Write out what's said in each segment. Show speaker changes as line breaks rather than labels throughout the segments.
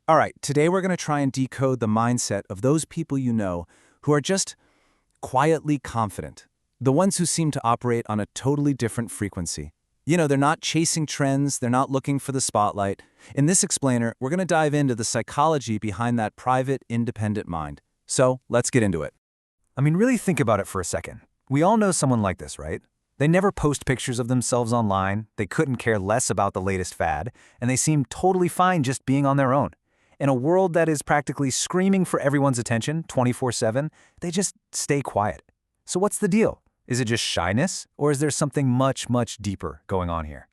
All right, today we're going to try and decode the mindset of those people you know who are just quietly confident. The ones who seem to operate on a totally different frequency. They're not chasing trends, they're not looking for the spotlight. In this explainer, we're going to dive into the psychology behind that private, independent mind. So, let's get into it.
Really think about it for a second. We all know someone like this, right? They never post pictures of themselves online, they couldn't care less about the latest fad, and they seem totally fine just being on their own. In a world that is practically screaming for everyone's attention 24/7, they just stay quiet. So what's the deal? Is it just shyness, or is there something much, much deeper going on here?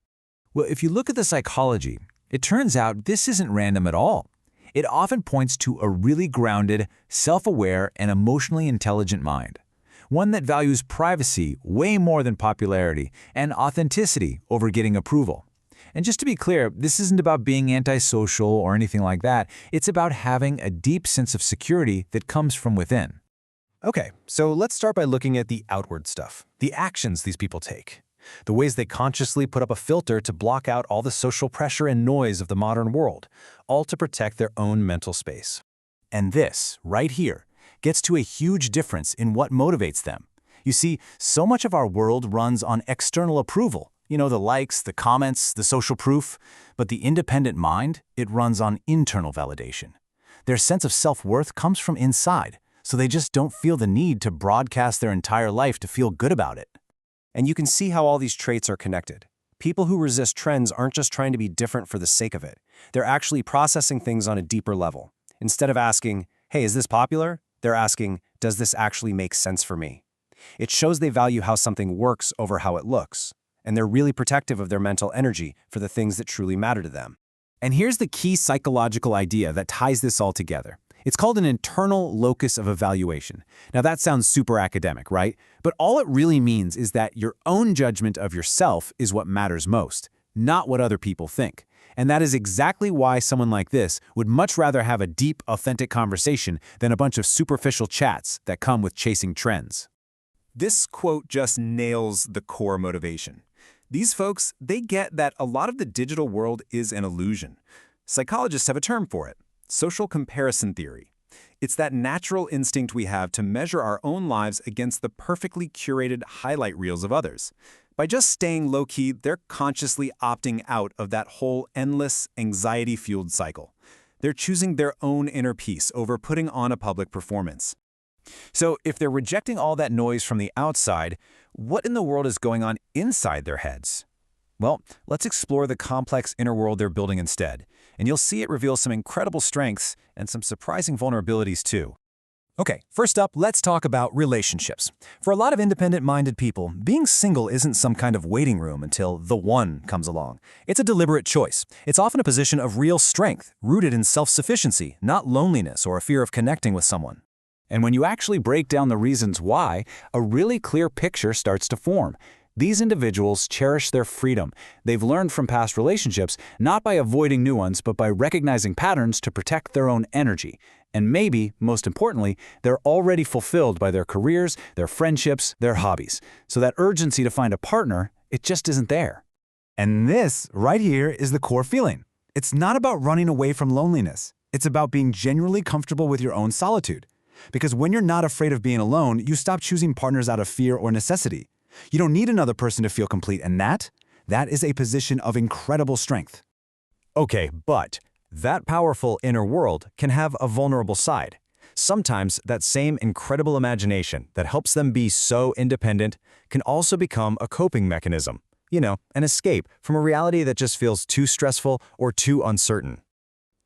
Well, if you look at the psychology, it turns out this isn't random at all. It often points to a really grounded, self-aware, and emotionally intelligent mind. One that values privacy way more than popularity and authenticity over getting approval. And just to be clear, this isn't about being antisocial or anything like that. It's about having a deep sense of security that comes from within.
Okay, so let's start by looking at the outward stuff, the actions these people take, the ways they consciously put up a filter to block out all the social pressure and noise of the modern world, all to protect their own mental space.
And this, right here, gets to a huge difference in what motivates them. You see, so much of our world runs on external approval. The likes, the comments, the social proof. But the independent mind, it runs on internal validation. Their sense of self-worth comes from inside, so they just don't feel the need to broadcast their entire life to feel good about it.
And you can see how all these traits are connected. People who resist trends aren't just trying to be different for the sake of it. They're actually processing things on a deeper level. Instead of asking, hey, is this popular? They're asking, does this actually make sense for me? It shows they value how something works over how it looks. And they're really protective of their mental energy for the things that truly matter to them.
And here's the key psychological idea that ties this all together. It's called an internal locus of evaluation. Now that sounds super academic, right? But all it really means is that your own judgment of yourself is what matters most, not what other people think. And that is exactly why someone like this would much rather have a deep, authentic conversation than a bunch of superficial chats that come with chasing trends.
This quote just nails the core motivation. These folks, they get that a lot of the digital world is an illusion. Psychologists have a term for it: social comparison theory. It's that natural instinct we have to measure our own lives against the perfectly curated highlight reels of others. By just staying low-key, they're consciously opting out of that whole endless, anxiety-fueled cycle. They're choosing their own inner peace over putting on a public performance.
So if they're rejecting all that noise from the outside, what in the world is going on inside their heads? Well, let's explore the complex inner world they're building instead, and you'll see it reveals some incredible strengths and some surprising vulnerabilities too. Okay, first up, let's talk about relationships. For a lot of independent-minded people, being single isn't some kind of waiting room until the one comes along. It's a deliberate choice. It's often a position of real strength, rooted in self-sufficiency, not loneliness or a fear of connecting with someone.
And when you actually break down the reasons why, a really clear picture starts to form. These individuals cherish their freedom. They've learned from past relationships, not by avoiding new ones, but by recognizing patterns to protect their own energy. And maybe, most importantly, they're already fulfilled by their careers, their friendships, their hobbies. So that urgency to find a partner, it just isn't there.
And this, right here, is the core feeling. It's not about running away from loneliness. It's about being genuinely comfortable with your own solitude. Because when you're not afraid of being alone, you stop choosing partners out of fear or necessity. You don't need another person to feel complete, and that is a position of incredible strength.
Okay, but that powerful inner world can have a vulnerable side. Sometimes that same incredible imagination that helps them be so independent can also become a coping mechanism. An escape from a reality that just feels too stressful or too uncertain.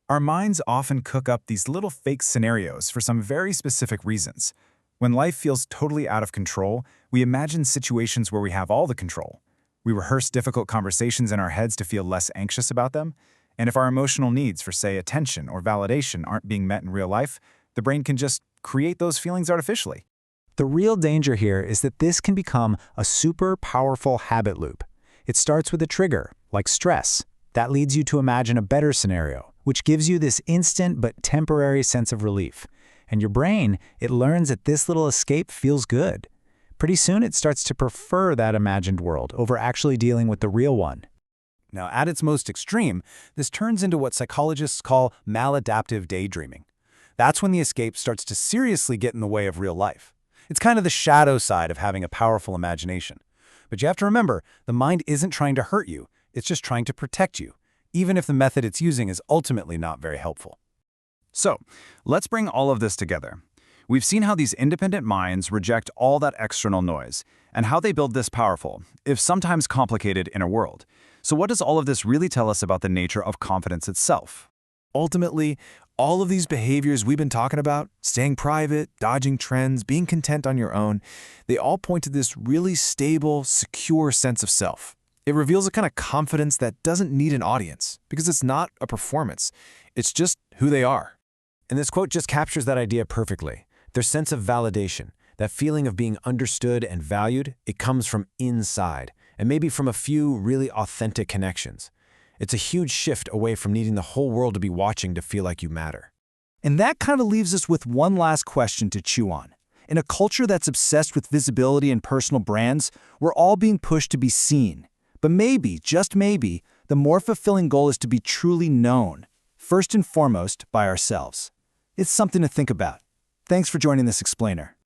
Our minds often cook up these little fake scenarios for some very specific reasons. When life feels totally out of control, we imagine situations where we have all the control. We rehearse difficult conversations in our heads to feel less anxious about them. And if our emotional needs for, say, attention or validation aren't being met in real life, the brain can just create those feelings artificially.
The real danger here is that this can become a super powerful habit loop. It starts with a trigger, like stress. That leads you to imagine a better scenario, which gives you this instant but temporary sense of relief. And your brain, it learns that this little escape feels good. Pretty soon it starts to prefer that imagined world over actually dealing with the real one.
Now, at its most extreme, this turns into what psychologists call maladaptive daydreaming. That's when the escape starts to seriously get in the way of real life. It's kind of the shadow side of having a powerful imagination. But you have to remember, the mind isn't trying to hurt you, it's just trying to protect you, even if the method it's using is ultimately not very helpful.
So, let's bring all of this together. We've seen how these independent minds reject all that external noise, and how they build this powerful, if sometimes complicated, inner world. So what does all of this really tell us about the nature of confidence itself?
Ultimately, all of these behaviors we've been talking about, staying private, dodging trends, being content on your own, they all point to this really stable, secure sense of self. It reveals a kind of confidence that doesn't need an audience, because it's not a performance. It's just who they are.
And this quote just captures that idea perfectly. Their sense of validation, that feeling of being understood and valued, it comes from inside, and maybe from a few really authentic connections. It's a huge shift away from needing the whole world to be watching to feel like you matter.
And that kind of leaves us with one last question to chew on. In a culture that's obsessed with visibility and personal brands, we're all being pushed to be seen. But maybe, just maybe, the more fulfilling goal is to be truly known, first and foremost by ourselves. It's something to think about. Thanks for joining this explainer.